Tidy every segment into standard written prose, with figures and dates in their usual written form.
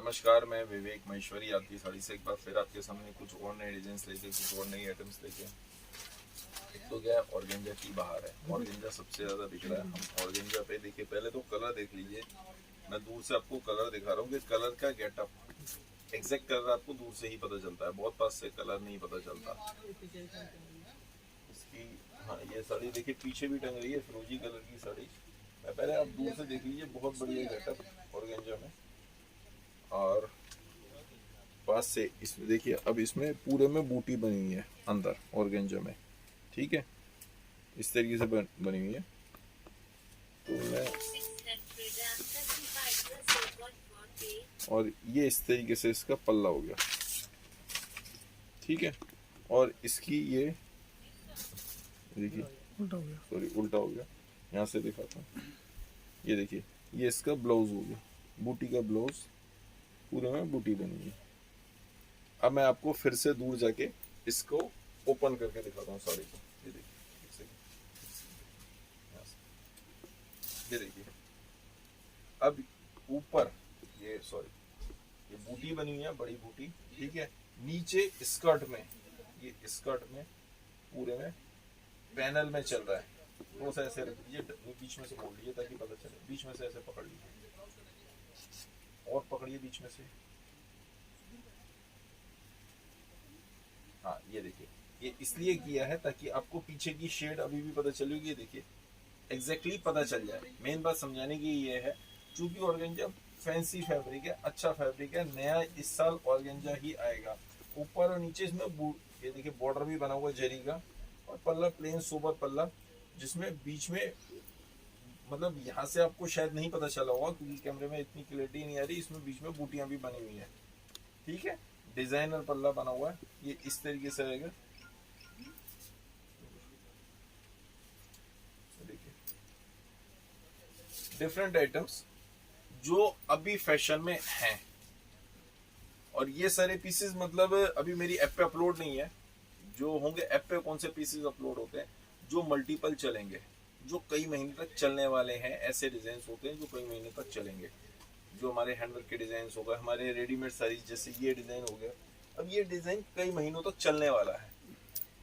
नमस्कार, मैं विवेक महेश्वरी आपकी साड़ी से एक बार फिर आपके सामने कुछ और नए डिजाइन लेके कुछ और नई आइटम्स लेके। एक तो क्या है, ऑर्गेंजा की बाहर है। ऑर्गेंजा सबसे ज्यादा बिक रहा है। हम ऑर्गेंजा पे देखिए, पहले तो कलर देख लीजिए। मैं दूर से आपको कलर दिखा रहा हूँ कि कलर का गेटअप एग्जैक्ट कलर आपको दूर से ही पता चलता है, बहुत पास से कलर नहीं पता चलता इसकी। हाँ, ये साड़ी देखिए पीछे भी टंग रही है, फिरोजी कलर की साड़ी। मैं पहले आप दूर से देख लीजिए, बहुत बढ़िया गेटअप ऑर्गेंजा में। और पास से इसमें देखिए, अब इसमें पूरे में बूटी बनी हुई है अंदर ऑर्गेंजा में, ठीक है। इस तरीके से बनी हुई है। तो मैं और ये इस तरीके से इसका पल्ला हो गया, ठीक है। और इसकी ये देखिए, उल्टा हो गया, सॉरी उल्टा हो गया, यहाँ से दिखाता हूँ। ये देखिए, ये इसका ब्लाउज हो गया, बूटी का ब्लाउज, पूरे में बूटी बनी है। अब मैं आपको फिर से दूर जाके इसको ओपन करके दिखाता हूँ साड़ी को। ये देखिए, ये देखिए, अब ऊपर ये ये बूटी बनी हुई है, बड़ी बूटी, ठीक है। नीचे स्कर्ट में, ये स्कर्ट में पूरे में पैनल में चल रहा है। तो से ऐसे रख लीजिए, बीच में से मोड़ लीजिए ताकि पता चले। बीच में से ऐसे पकड़ लीजिए और पकड़िए बीच में से। हाँ, ये देखिए, ये इसलिए किया है ताकि आपको पीछे की शेड अभी भी पता चलेगी। ये देखिए, एग्जैक्टली पता चल जाए। मेन बात समझाने की ये है, चूंकि ऑर्गेंजा फैंसी फैब्रिक है, अच्छा फैब्रिक है, नया इस साल ऑर्गेंजा ही आएगा। ऊपर और नीचे इसमें ये देखिए बॉर्डर भी बना हुआ जरी का, और पल्ला प्लेन सोबर पल्ला, जिसमें बीच में मतलब यहाँ से आपको शायद नहीं पता चला होगा क्योंकि कैमरे में इतनी क्लैरिटी नहीं आ रही, इसमें बीच में बूटियां भी बनी हुई है, ठीक है। डिजाइनर पल्ला बना हुआ है, ये इस तरीके से आएगा। देखिए, डिफरेंट आइटम्स जो अभी फैशन में हैं, और ये सारे पीसेस मतलब अभी मेरी ऐप पे अपलोड नहीं है। जो होंगे ऐप पे कौन से पीसेस अपलोड होते हैं, जो मल्टीपल चलेंगे, जो कई महीने तक चलने वाले हैं। ऐसे डिजाइन होते हैं जो कई महीने तक चलेंगे, जो हमारे हैंडवर्क के डिजाइन हो गए, हमारे रेडीमेड साड़ीज जैसे ये डिजाइन हो गया। अब ये डिजाइन कई महीनों तक चलने वाला है,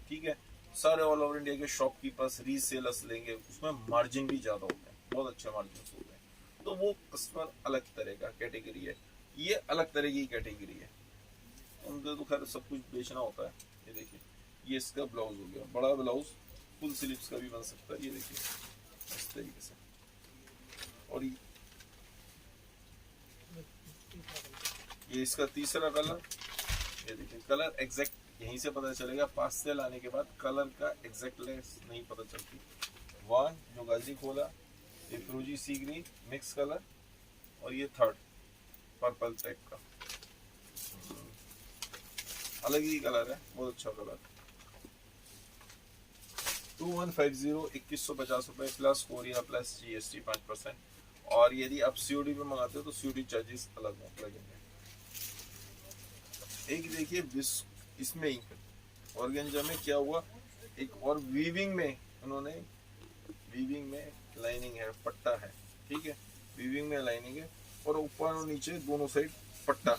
ठीक है। सारे ऑल ओवर इंडिया के शॉपकीपर्स रीसेलर्स लेंगे, उसमें मार्जिन भी ज्यादा होते हैं, बहुत अच्छे मार्जिन होते हैं। तो वो कस्टमर अलग तरह का कैटेगरी है, ये अलग तरह की कैटेगरी है। उनको तो खैर सब कुछ बेचना होता है। ये देखिए, ये इसका ब्लाउज हो गया, बड़ा ब्लाउज, फुल स्लीव्स का भी बन सकता है। ये देखिए इस तरीके से। और ये इसका तीसरा कलर, ये देखिए, कलर एग्जैक्ट यहीं से पता चलेगा। पास से लाने के बाद कलर का एग्जैक्टनेस नहीं पता चलती। वन जो गाजी खोला, ये फिरोजी सी ग्रीन मिक्स कलर, और ये थर्ड पर्पल टाइप का अलग ही कलर है, बहुत अच्छा कलर। 2150 2150 रुपए प्लस कोरिया प्लस GST 5%। और यदि आप COD पे मंगाते हो तो COD चार्जेस अलग लगेंगे। एक देखिए इसमें ही ऑर्गेंजा में क्या हुआ, एक और वीविंग में उन्होंने, वीविंग में लाइनिंग है, पट्टा है, ठीक है। वीविंग में लाइनिंग है और ऊपर और नीचे दोनों साइड पट्टा,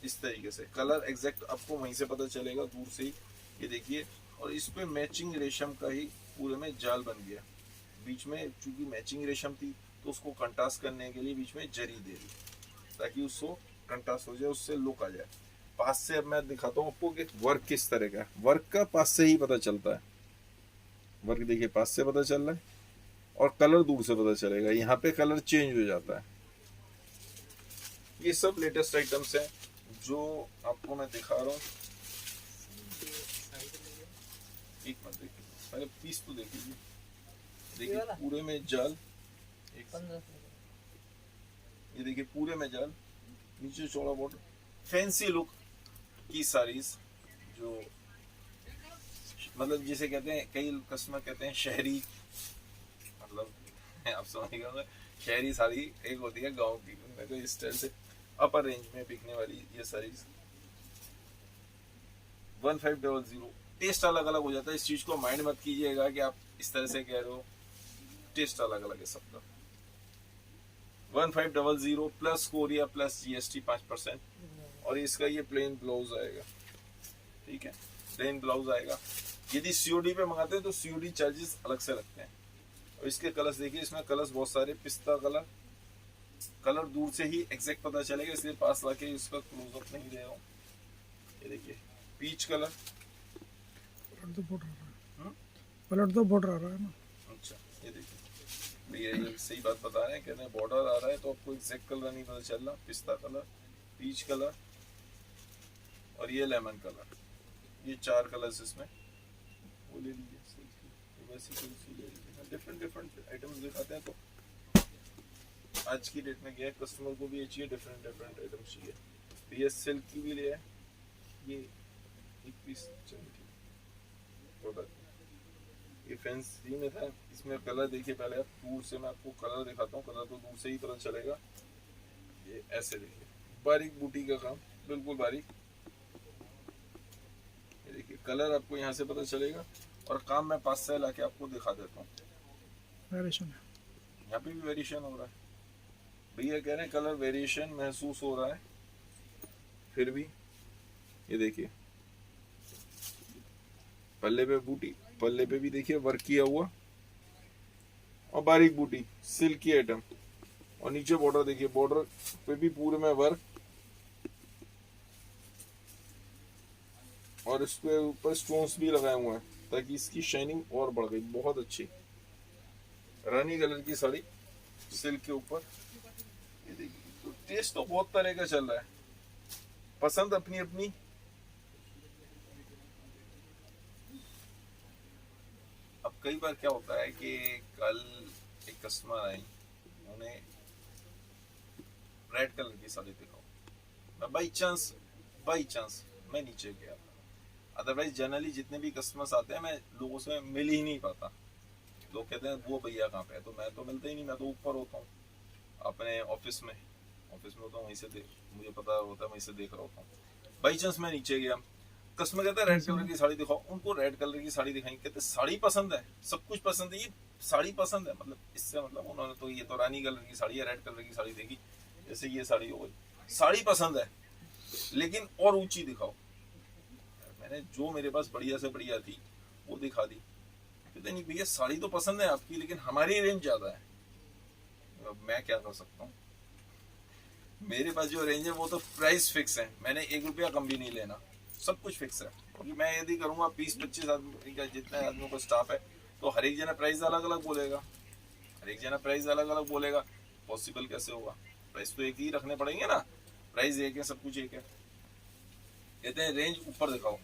इस तरीके से। कलर एग्जैक्ट आपको वहीं से पता चलेगा दूर से ही। ये देखिए, और इस पे मैचिंग रेशम का ही पूरे में जाल बन गया। बीच में चूंकि मैचिंग रेशम थी तो उसको कंट्रास्ट करने के लिए बीच में जरी दे दी ताकि उसको कंट्रास्ट हो जाए, उससे लुक आ जाए। पास से अब मैं दिखाता हूँ आपको कि वर्क किस तरह का है। वर्क का पास से ही पता चलता है। वर्क देखिए पास से पता चल रहा है, और कलर दूर से पता चलेगा। यहाँ पे कलर चेंज हो जाता है। ये सब लेटेस्ट आइटम्स हैं जो आपको मैं दिखा रहा हूँ। एक मिनट देखिए, पहले पीस तो देख लीजिए। देखिए पूरे में जाल, ये देखिए पूरे में जाल, नीचे चौड़ा बॉर्डर, फैंसी लुक की साड़ीज, जो मतलब जिसे कहते हैं, कई कस्टमर कहते हैं शहरी, मतलब आप समझिएगा, शहरी साड़ी एक होती है गांव की, उनमें कोई इस तरह से अपर रेंज में बिकने वाली ये साड़ीज 1500। टेस्ट अलग अलग हो जाता है, इस चीज को माइंड मत कीजिएगा कि आप इस तरह से कह रहे हो, टेस्ट अलग अलग है सबका। 1500 प्लस कोरिया प्लस जीएसटी 5%। और इसका ये प्लेन ब्लाउज आएगा, ठीक है, प्लेन ब्लाउज आएगा। यदि सीओडी पे मंगाते हैं तो सीओडी चार्जेस अलग से लगते हैं। और इसके कलर्स देखिए, इसमें कलर्स बहुत सारे, पिस्ता कलर, कलर दूर से ही एग्जैक्ट पता चलेगा, इसलिए पास लाके इसका क्लोजअप नहीं दे रहा हूँ। ये देखिए पीच कलर, पलट तो बॉर्डर आ रहा है ना। अच्छा ये देखिए भैया, ये सही बात बता रहे हैं, कहते हैं बॉर्डर आ रहा है तो आपको एग्जैक्ट कलर नहीं पता चल रहा। पिस्ता कलर, पीच कलर और ये लेमन कलर, ये 4 कलर्स इसमें, वो ले लीजिए। वैसे डिफरेंट डिफरेंट आइटम्स दिखाते हैं, तो आज की डेट में क्या है, कस्टमर को भी ये चाहिए, डिफरेंट डिफरेंट आइटम्स चाहिए। तो ये सिल्क की भी ले है, ये एक पीस चलिए प्रोडक्ट, ये फैंसी में था। इसमें कलर देखिए, पहले आप दूर से मैं आपको कलर दिखाता हूँ, कलर तो दूर से ही पता चलेगा। ये ऐसे देखिए, बारीक बूटी का काम, बिल्कुल बारीक। ये देखिए कलर आपको यहाँ से पता चलेगा, और काम मैं पास से लाके आपको दिखा देता हूँ। वेरिएशन है, यहाँ पे भी वेरिएशन हो रहा है, भैया कह रहे हैं कलर वेरिएशन महसूस हो रहा है, फिर भी ये देखिए पल्ले पे बूटी, पल्ले पे भी देखिए वर्क किया हुआ, और बारीक बूटी, सिल्क की आइटम। और नीचे बॉर्डर देखिए, बॉर्डर पे भी पूरे में वर्क, और इसके ऊपर स्टोन्स भी लगाए हुए हैं ताकि इसकी शाइनिंग और बढ़ गई, बहुत अच्छी। रानी कलर की साड़ी सिल्क के ऊपर, ये देखिए। तो टेस्ट तो बहुत तरह का चल रहा है, पसंद अपनी अपनी। अब कई बार क्या होता है कि कल एक कस्टमर आई, उन्हें रेड कलर की साड़ी दिखाओ, मैं बाई चांस मैं नीचे गया, अदरवाइज जनरली जितने भी कस्टमर्स आते हैं मैं लोगों से मिल ही नहीं पाता। लोग कहते हैं वो भैया कहाँ पे है, तो मैं तो मिलता ही नहीं, मैं तो ऊपर होता हूँ अपने ऑफिस में होता हूँ, वहीं से मुझे पता होता है, वहीं से देख रहा होता हूँ। बाई चांस मैं नीचे गया, कस्टमर कहता है रेड कलर की साड़ी दिखाओ, उनको रेड कलर की साड़ी दिखाई, कहते साड़ी पसंद है, सब कुछ पसंद है, ये साड़ी पसंद है, मतलब इससे मतलब उन्होंने तो ये तो रानी कलर की साड़ी है, रेड कलर की साड़ी देखी, जैसे ये साड़ी हो गई, साड़ी पसंद है लेकिन और ऊंची दिखाओ। मैंने जो मेरे पास बढ़िया से बढ़िया थी वो दिखा दी, कहते नहीं भैया साड़ी तो पसंद है आपकी, लेकिन हमारी रेंज ज्यादा है। अब मैं क्या कर सकता हूँ, मेरे पास जो रेंज है वो तो प्राइस फिक्स है, मैंने 1 रुपया कम भी नहीं लेना, सब कुछ फिक्स है। क्योंकि मैं यदि करूंगा 20-25 आदमी का, जितने आदमियों का स्टाफ है, तो हर एक जना प्राइस अलग अलग बोलेगा, हर एक जना प्राइस अलग अलग बोलेगा, पॉसिबल कैसे होगा? प्राइस तो एक ही रखने पड़ेंगे ना, प्राइस एक है, सब कुछ एक है। कहते हैं रेंज ऊपर दिखाओ,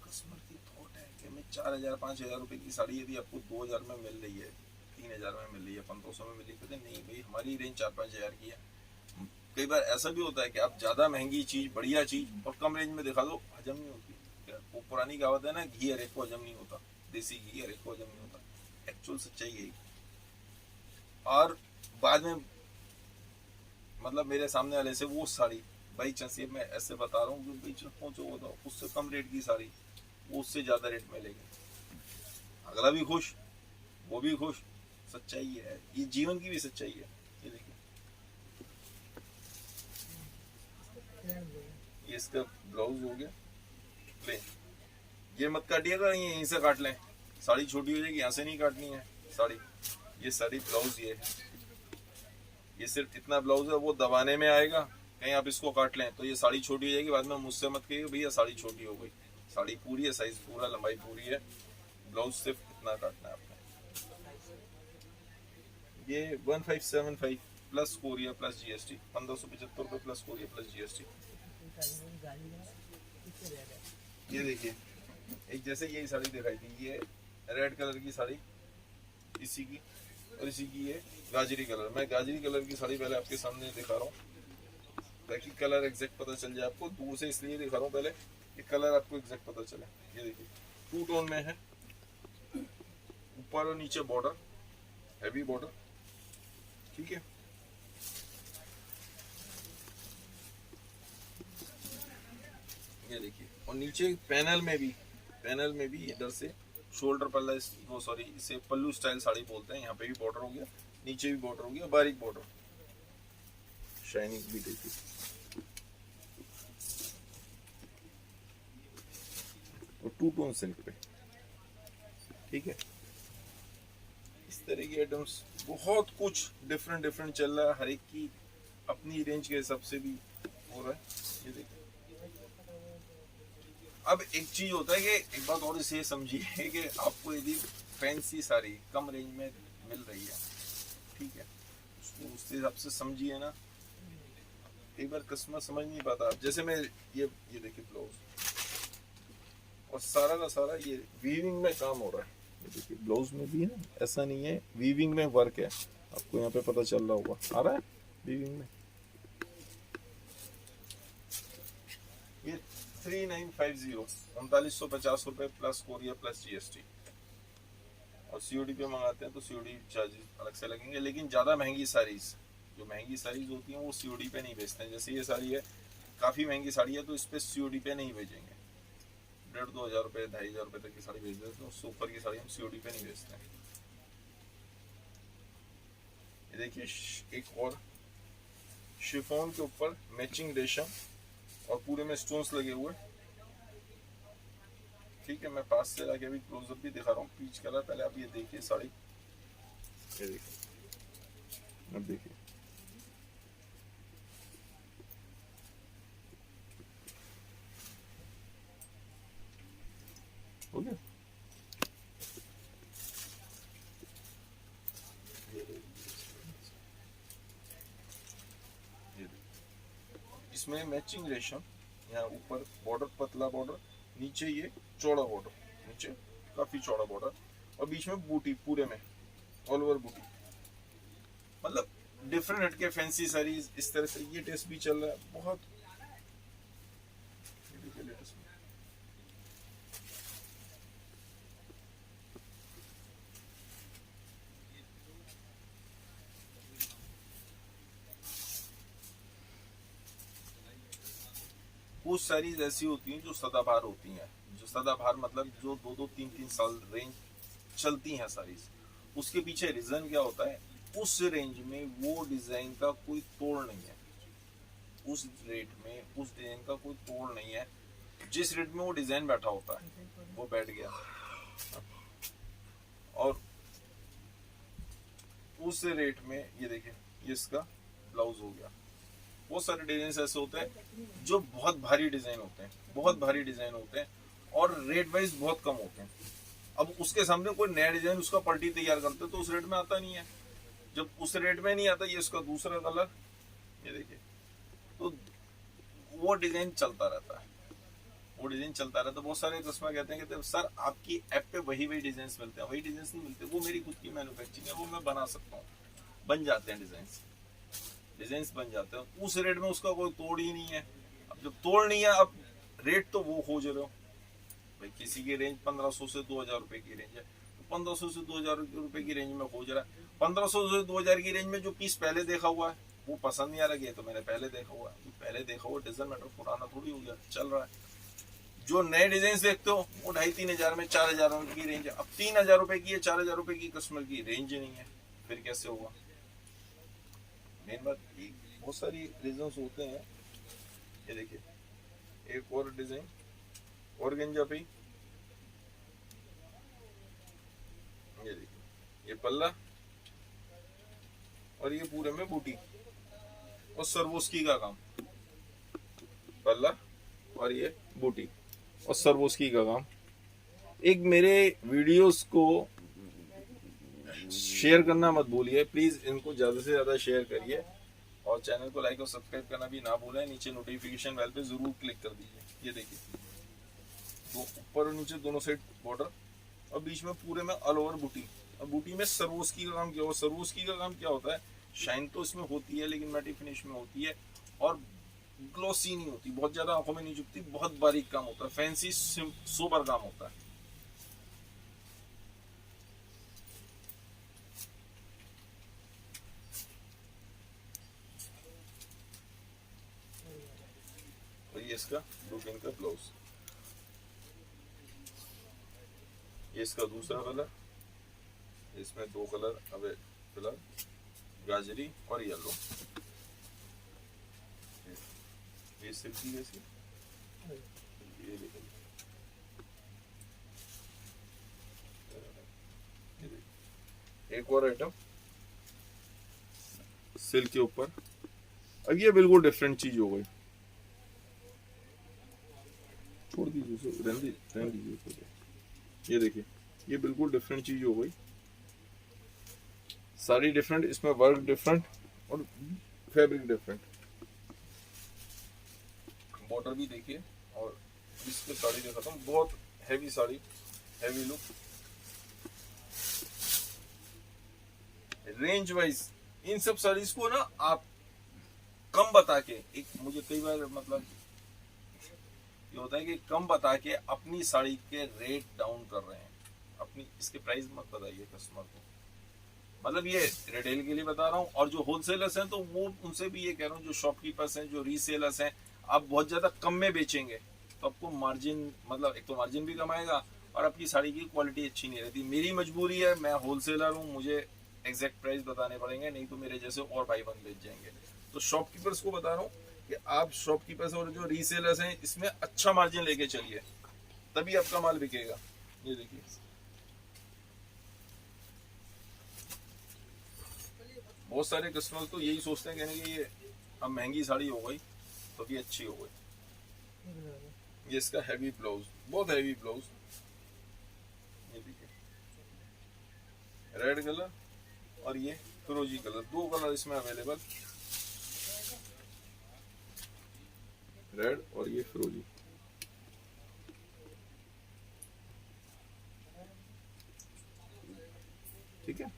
कस्टमर की थॉट है कि मैं 4,000-5,000 रुपए की साड़ी यदि आपको 2,000 में मिल रही है, 3,000 में मिल रही है, 1,500 में मिल रही है, कहते नहीं भाई हमारी रेंज 4-5 हज़ार की है। कई बार ऐसा भी होता है कि आप ज्यादा महंगी चीज, बढ़िया चीज और कम रेंज में दिखा दो, हजम नहीं होती। वो पुरानी कहावत है ना, घी हर एक को हजम नहीं होता, देसी घी हर एक को हजम नहीं होता, एक्चुअल सच्चाई यही। और बाद में मतलब मेरे सामने वाले से वो साड़ी बाई चांस, ये मैं ऐसे बता रहा हूँ कि बाई चांस पहुंचो वो तो उससे कम रेट की साड़ी वो उससे ज्यादा रेट में लेंगे, अगला भी खुश, वो भी खुश, सच्चाई है, ये जीवन की भी सच्चाई है। ये देखिए ये इसका ब्लाउज हो गया प्लेन, ये मत काटिएगा, ये यहीं से काट लें, साड़ी छोटी हो जाएगी, यहाँ से नहीं काटनी है साड़ी। ये साड़ी ब्लाउज ये है, ये सिर्फ इतना ब्लाउज है, वो दबाने में आएगा, कहीं आप इसको काट लें तो ये साड़ी छोटी हो जाएगी, बाद में मुझसे मत कहिए भैया साड़ी छोटी हो गई, साड़ी पूरी है, साइज पूरा, लंबाई पूरी है, ब्लाउज सिर्फ इतना काटना है आपने। ये 1575 प्लस कोरिया प्लस जीएसटी, 1575 रुपये प्लस कोरिया प्लस जीएसटी। ये देखिए एक जैसे यही साड़ी दिखाई थी, ये रेड कलर की साड़ी इसी की, और इसी की ये गाजरी कलर। मैं गाजरी कलर की साड़ी पहले आपके सामने दिखा रहा हूँ ताकि कलर एग्जैक्ट पता चल जाए आपको, दूर से इसलिए दिखा रहा हूँ पहले कि कलर आपको एग्जैक्ट पता चले। ये देखिए 2 टोन में है, ऊपर और नीचे बॉर्डर, हैवी बॉर्डर, ठीक है। ये देखिए, और नीचे पैनल में भी इधर से शोल्डर पल्ला, वो सॉरी इसे पल्लू स्टाइल साड़ी बोलते हैं, यहाँ पे भी बॉर्डर हो गया, नीचे भी बॉर्डर हो गया, बारीक बॉर्डर, शाइनिंग भी देखिए, और 2 टोन सिल्क पे, ठीक है। इस तरह की आइटम्स बहुत कुछ डिफरेंट डिफरेंट चल रहा है, हर एक की अपनी रेंज के हिसाब से भी हो रहा है। ये देखिए, अब एक चीज होता है कि एक बात और इसे समझिए कि आपको यदि फैंसी साड़ी कम रेंज में मिल रही है, ठीक है, उसको उस हिसाब से समझिए ना। एक बार कस्टमर समझ नहीं पाता, जैसे मैं ये देखिए ब्लाउज, और सारा का सारा ये वीविंग में काम हो रहा है। ये देखिए ब्लाउज में भी है, ऐसा नहीं है, वीविंग में वर्क है, आपको यहाँ पे पता चल रहा होगा, आ रहा है वीविंग में। ये 3950, 3950 रुपए प्लस कोरियर प्लस जीएसटी, और सीओडी पे मंगाते हैं तो सीओडी चार्जेस अलग से लगेंगे। लेकिन ज़्यादा महंगी साड़ीज, जो महंगी साड़ीज होती हैं वो सीओडी पे नहीं बेचते हैं। जैसे ये साड़ी है, काफ़ी महंगी साड़ी है, तो इस पर सीओडी पे नहीं भेजेंगे, 1500-2000 रुपये 2500 रुपये तक की साड़ी भेज देते हैं, उससे ऊपर की साड़ी हम सीओडी पे नहीं बेचते हैं। ये देखिए एक और शिफॉन के ऊपर मैचिंग रेशम और पूरे में स्टोन्स लगे हुए, ठीक है। मैं पास से लाके अभी क्लोजअप भी दिखा रहा हूँ, पीच कलर। पहले आप ये देखिए साड़ी, ये देखिए, अब देखिए, हो गया। इसमें मैचिंग रेशम, यहाँ ऊपर बॉर्डर पतला बॉर्डर, नीचे ये चौड़ा बॉर्डर, नीचे काफी चौड़ा बॉर्डर, और बीच में बूटी पूरे में ऑल ओवर बूटी। मतलब डिफरेंट हटके फैंसी साड़ीज इस तरह से ये टेस्ट भी चल रहा है बहुत। कुछ साड़ीज ऐसी होती हैं जो सदाबहार होती हैं, जो सदाबहार मतलब जो 2-2, 3-3 साल रेंज चलती हैं साड़ीज। उसके पीछे रीजन क्या होता है, उस रेंज में वो डिजाइन का कोई तोड़ नहीं है, उस रेट में उस डिजाइन का कोई तोड़ नहीं है। जिस रेट में वो डिजाइन बैठा होता है वो बैठ गया, और उस रेट में ये देखिए ये इसका ब्लाउज हो गया। बहुत सारे डिजाइन ऐसे होते हैं जो बहुत भारी डिजाइन होते हैं, बहुत भारी डिजाइन होते हैं, और रेट वाइज बहुत कम होते हैं। अब उसके सामने कोई नया डिजाइन उसका पलटी तैयार करते तो उस रेट में आता नहीं है। जब उस रेट में नहीं आता, ये इसका दूसरा कलर, ये देखिए, तो वो डिजाइन चलता रहता है, वो डिजाइन चलता रहता है। बहुत सारे कस्टमर कहते हैं कि सर आपकी ऐप पे वही डिजाइन मिलते हैं, वही डिजाइन नहीं मिलते, वो मेरी खुद की मैन्युफैक्चरिंग है, वो मैं बना सकता हूँ, बन जाते हैं डिजाइन बन जाते हैं। उस रेट में उसका कोई तोड़ ही नहीं है। अब जब तोड़ नहीं है, अब रेट तो वो खोज रहे हो भाई, किसी की रेंज 1500 से 2000 रुपए की रेंज है, तो 1500 से 2000 रुपए की रेंज में खोज रहा है। 1500 से 2000 की रेंज में जो पीस पहले देखा हुआ है वो पसंद नहीं आ रहा है, तो मैंने पहले देखा हुआ है, तो पहले देखा हुआ डजन मैटर, पुराना थोड़ी हो गया, चल रहा है। जो नए डिजाइन देखते हो वो 2500-3 हजार में 4000 की रेंज है। अब 3000 रुपए की है, 4000 रुपए की कस्टमर की रेंज नहीं है, फिर कैसे होगा। मेन बात बहुत सारी रीजंस होते हैं। ये देखिए एक और डिजाइन ऑर्गेंजा पे, ये देखिए ये पल्ला, और ये पूरे में बूटी और सर्वोस्की का काम, पल्ला और ये बूटी और सर्वोस्की का काम। एक मेरे वीडियोस को शेयर करना मत भूलिए प्लीज, इनको ज्यादा से ज्यादा शेयर करिए, और चैनल को लाइक और सब्सक्राइब करना भी ना भूलें। नीचे नोटिफिकेशन बेल पे जरूर क्लिक कर दीजिए। ये देखिए दो ऊपर और नीचे दोनों साइड बॉर्डर, और बीच में पूरे में ऑल ओवर बूटी, और बूटी में सर्वोस्की का काम किया हुआ। सर्वोस्की का काम क्या होता है, शाइन तो इसमें होती है लेकिन मैटी फिनिश में होती है, और ग्लॉसी नहीं होती, बहुत ज्यादा आंखों में नहीं चुभती, बहुत बारीक काम होता है, फैंसी सोबर काम होता है। और ये इसका ब्लू का ब्लाउज, ये इसका दूसरा कलर, इसमें 2 कलर अवे फिलहाल, गाजरी और येलो। ये सिल्की जैसी, ये देखिए, एक और आइटम सिल्क के ऊपर। अब ये बिल्कुल डिफरेंट चीज हो गई, छोड़ दीजिए उसे, रहने दीजिए उसे। ये देखिए, ये बिल्कुल डिफरेंट चीज हो गई, साड़ी डिफरेंट, इसमें वर्क डिफरेंट और फैब्रिक डिफरेंट। बॉर्डर भी देखिए और इसके साड़ी दिखाता हूँ, बहुत heavy sari, heavy look. Range wise इन सब साड़ीज को ना आप कम बता के, एक मुझे कई बार मतलब ये होता है कि कम बता के अपनी साड़ी के रेट डाउन कर रहे हैं, अपनी इसके प्राइस मत बताइए कस्टमर को। मतलब ये रिटेल के लिए बता रहा हूँ, और जो होलसेलर्स हैं तो वो उनसे भी ये कह रहा हूँ, जो शॉपकीपर्स हैं, जो रीसेलर्स हैं, आप बहुत ज्यादा कम में बेचेंगे तो आपको मार्जिन, मतलब एक तो मार्जिन भी कम आएगा और आपकी साड़ी की क्वालिटी अच्छी नहीं रहती। मेरी मजबूरी है, मैं होलसेलर हूँ, मुझे एग्जैक्ट प्राइस बताने पड़ेंगे, नहीं तो मेरे जैसे और भाई बंद बेच जाएंगे। तो शॉपकीपर्स को बता रहा हूँ कि आप शॉपकीपर्स और जो रीसेलर्स हैं इसमें अच्छा मार्जिन लेके चलिए, तभी आपका माल बिकेगा। ये देखिए, बहुत सारे कस्टमर तो यही सोचते हैं, कहने कि ये अब महंगी साड़ी हो गई तो भी अच्छी हो गई। ये इसका हैवी ब्लाउज, बहुत हैवी ब्लाउज। ये देखिए, रेड कलर और ये फिरोजी कलर, दो कलर इसमें अवेलेबल, रेड और ये फिरोजी। ठीक है,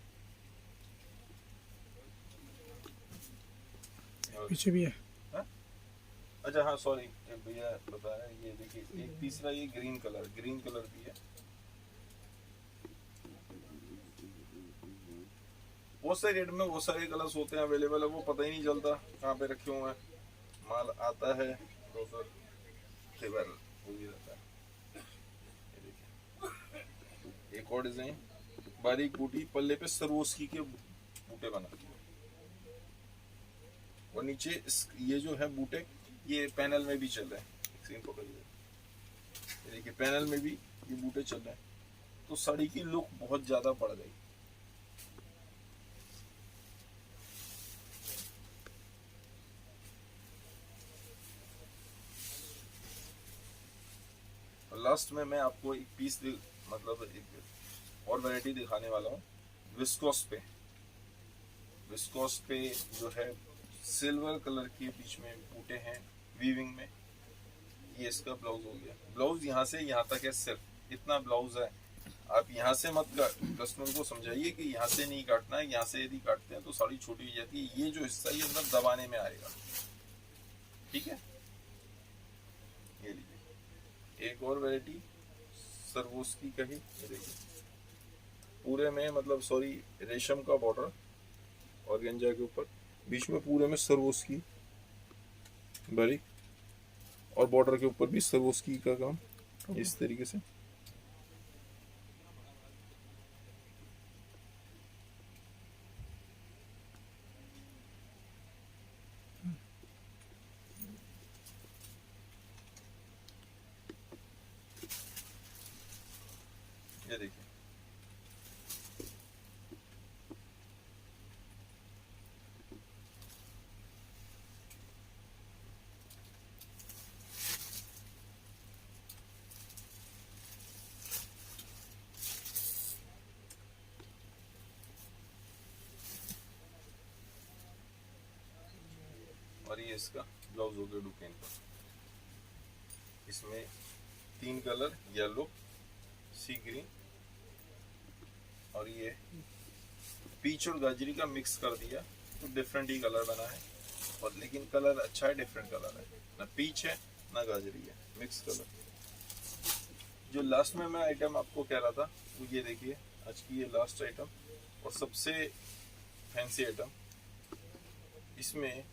पीछे भी है। हा? अच्छा हाँ सॉरी, भैया बताया, ये देखिए एक तीसरा, ये ग्रीन कलर भी है। बहुत सारे रेट में बहुत सारे कलर्स होते हैं अवेलेबल है, वो पता ही नहीं चलता कहाँ पे रखे हुए हैं, माल आता है तो फिर कई बार हो ही रहता है। ये देखिए, एक और डिजाइन, बारीक बूटी, पल्ले पे सरोस्की के बूटे बना, और नीचे ये जो है बूटे, ये पैनल में भी चल रहे हैं। स्क्रीन पकड़िए, ये देखिए पैनल में भी ये बूटे चल रहे हैं, तो साड़ी की लुक बहुत ज्यादा बढ़ गई। लास्ट में मैं आपको एक पीस मतलब एक और वैरायटी दिखाने वाला हूँ विस्कोस पे। विस्कोस पे जो है सिल्वर कलर के बीच में बूटे हैं वीविंग में। ये इसका ब्लाउज हो गया, ब्लाउज यहाँ से यहाँ तक है, सिर्फ इतना ब्लाउज है। आप यहाँ से मत कस्टमर को समझाइए कि यहाँ से नहीं काटना है, यहाँ से यदि काटते हैं तो साड़ी छोटी हो जाती है। ये जो हिस्सा ये मतलब दबाने में आएगा, ठीक है। ये लीजिए एक और वैरायटी सरवोस्की का ही, ये देखिए पूरे में मतलब सॉरी रेशम का बॉर्डर और गेंजा के ऊपर, बीच में पूरे में सरवोस्की बारीक, और बॉर्डर के ऊपर भी सरवोस्की का काम इस तरीके से। ये देखिए और ये इसका ब्लाउज हो गया डुकेन का। इसमें 3 कलर, येलो, सी ग्रीन और ये पीच और गाजरी का मिक्स कर दिया तो डिफरेंट ही कलर बना है। और लेकिन कलर अच्छा है, डिफरेंट कलर है, ना पीच है ना गाजरी है, मिक्स कलर। जो लास्ट में मैं आइटम आपको कह रहा था वो ये देखिए, आज की ये लास्ट आइटम और सबसे फैंसी आइटम। इसमें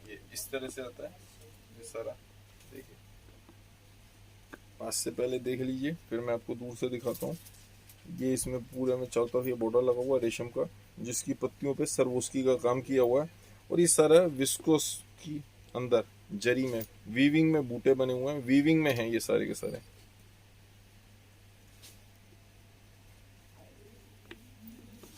ये इस तरह से आता है, ये सारा देखिए, पास से पहले देख लीजिए फिर मैं आपको दूर से दिखाता हूँ। ये इसमें पूरे में चारों तरफ ये बॉर्डर लगा हुआ है रेशम का, जिसकी पत्तियों पे सरवोस्की का काम किया हुआ है, और ये सारा विस्कोस की अंदर जरी में, वीविंग में बूटे बने हुए हैं, वीविंग में हैं ये सारे के सारे।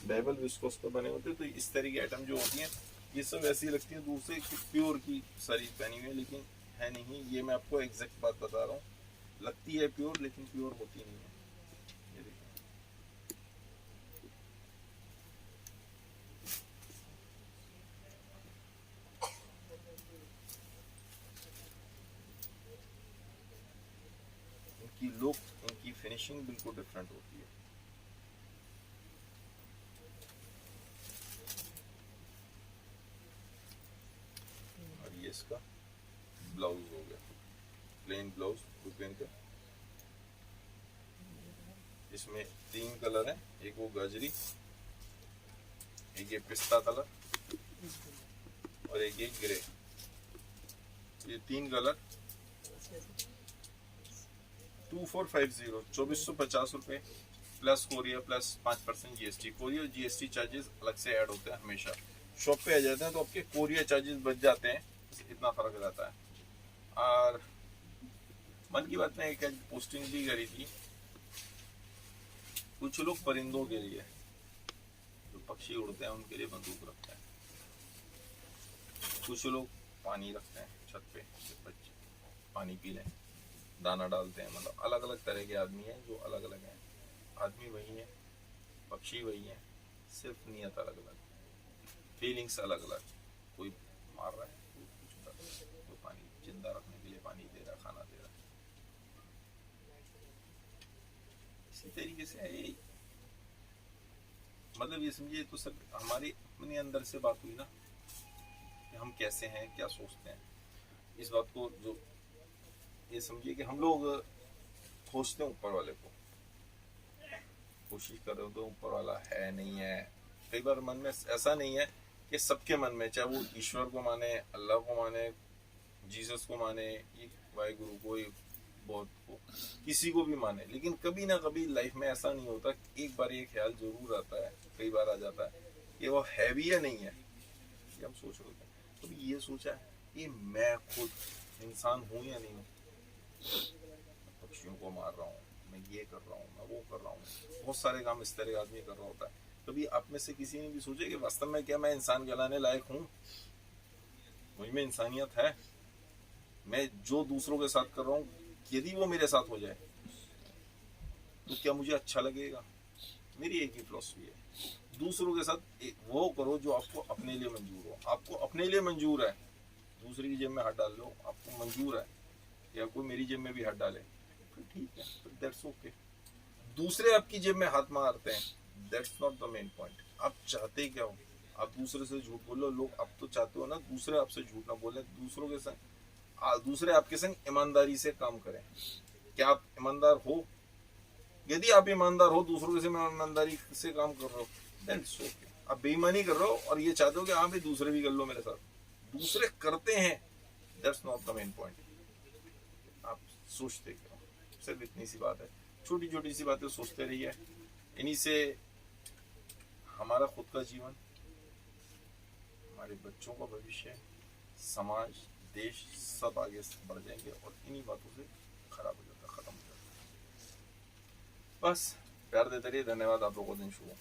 बेबल विस्कोस पे बने होते हैं। तो इस तरह की आइटम जो होती हैं ये सब ऐसी लगती है दूर से कि प्योर की सारी पहनी हुई है, लेकिन है नहीं। ये मैं आपको एग्जैक्ट बात बता रहा हूँ, लगती है प्योर लेकिन प्योर होती नहीं है। ये देखिए, इनकी लुक, इनकी फिनिशिंग बिल्कुल डिफरेंट होती है। और ये इसका ब्लाउज हो गया, प्लेन ब्लाउज रुपेन का। इसमें 3 कलर हैं, एक वो गाजरी, एक ये पिस्ता कलर और एक ये ग्रे। ये 3 कलर 2450, 2450 रुपये plus courier plus 5% GST. Courier GST charges अलग से ऐड होते हैं हमेशा। शॉप पे आ जाते हैं तो आपके कोरियर चार्जेस बच जाते हैं, इतना फर्क रहता है। और मन की बात में एक पोस्टिंग भी करी थी, कुछ लोग परिंदों के लिए, जो पक्षी उड़ते हैं उनके लिए बंदूक रखते हैं, कुछ लोग पानी रखते हैं छत पे, बच्चे पानी पी लें, दाना डालते हैं। मतलब अलग अलग तरह के आदमी हैं जो अलग अलग हैं। आदमी वही है, पक्षी वही है, सिर्फ नियत अलग अलग, फीलिंग्स अलग अलग। कोई मार रहा है, कोई कुछ कर रहा है, कोई पानी जिंदा रखने के लिए पानी दे रहा है, खाना दे रहा है। इसी तरीके से है। मतलब ये समझिए तो सब हमारी अपने अंदर से बात हुई ना, कि हम कैसे हैं, क्या सोचते हैं। इस बात को जो ये समझिए कि हम लोग खोजते हैं ऊपर वाले को, कोशिश कर रहे हो तो ऊपर वाला है नहीं है। कई बार मन में ऐसा नहीं है कि सबके मन में, चाहे वो ईश्वर को माने, अल्लाह को माने, जीसस को माने, ये वाहिगुरु को, ये बौद्ध को, किसी को भी माने, लेकिन कभी ना कभी लाइफ में ऐसा नहीं होता। एक बार ये ख्याल जरूर आता है, कई बार आ जाता है कि वो है भी या नहीं है। ये हम सोच रहे हैं, कभी ये सोचा है कि मैं खुद इंसान हूं या नहीं हूं। पक्षियों को मार रहा हूँ, मैं ये कर रहा हूँ, मैं वो कर रहा हूँ, बहुत सारे काम इस तरह आदमी कर रहा होता है। कभी आप में से किसी ने भी सोचा कि वास्तव में क्या मैं इंसान कहलाने लायक हूँ, मुझ में इंसानियत है? मैं जो दूसरों के साथ कर रहा हूँ, यदि वो मेरे साथ हो जाए तो क्या मुझे अच्छा लगेगा? मेरी एक ही फिलॉसफी है, दूसरों के साथ वो करो जो आपको अपने लिए मंजूर हो। आपको अपने लिए मंजूर है, दूसरे की जेब में हाथ डाल लो, आपको मंजूर है, या कोई मेरी जेब में भी हाथ डाले, फिर ठीक है, फिर दैट्स ओके। दूसरे आपकी जेब में हाथ मारते हैं, that's not the main point. आप चाहते क्या हो? आप दूसरे से झूठ बोलो, लोग आप तो चाहते हो ना दूसरे आपसे झूठ ना बोले, दूसरों के संग दूसरे आपके संग ईमानदारी से काम करें। क्या आप ईमानदार हो? यदि आप ईमानदार हो, दूसरों के संग ईमानदारी से काम कर रहे हो, दैट्स ओके। आप बेईमानी कर रहे हो और ये चाहते हो कि हाँ भाई दूसरे भी कर लो मेरे साथ, दूसरे करते हैं, that's not the main point. आप सोचते क्यों? सिर्फ इतनी सी बात है, छोटी छोटी सी बातें सोचते रहिए। इन्हीं से हमारा खुद का जीवन, हमारे बच्चों का भविष्य, समाज, देश सब आगे बढ़ जाएंगे, और इन्हीं बातों से खराब हो जाता, खत्म हो जाता। बस प्यार देते रहिए। धन्यवाद। आप लोगों को दिन शुभ हो।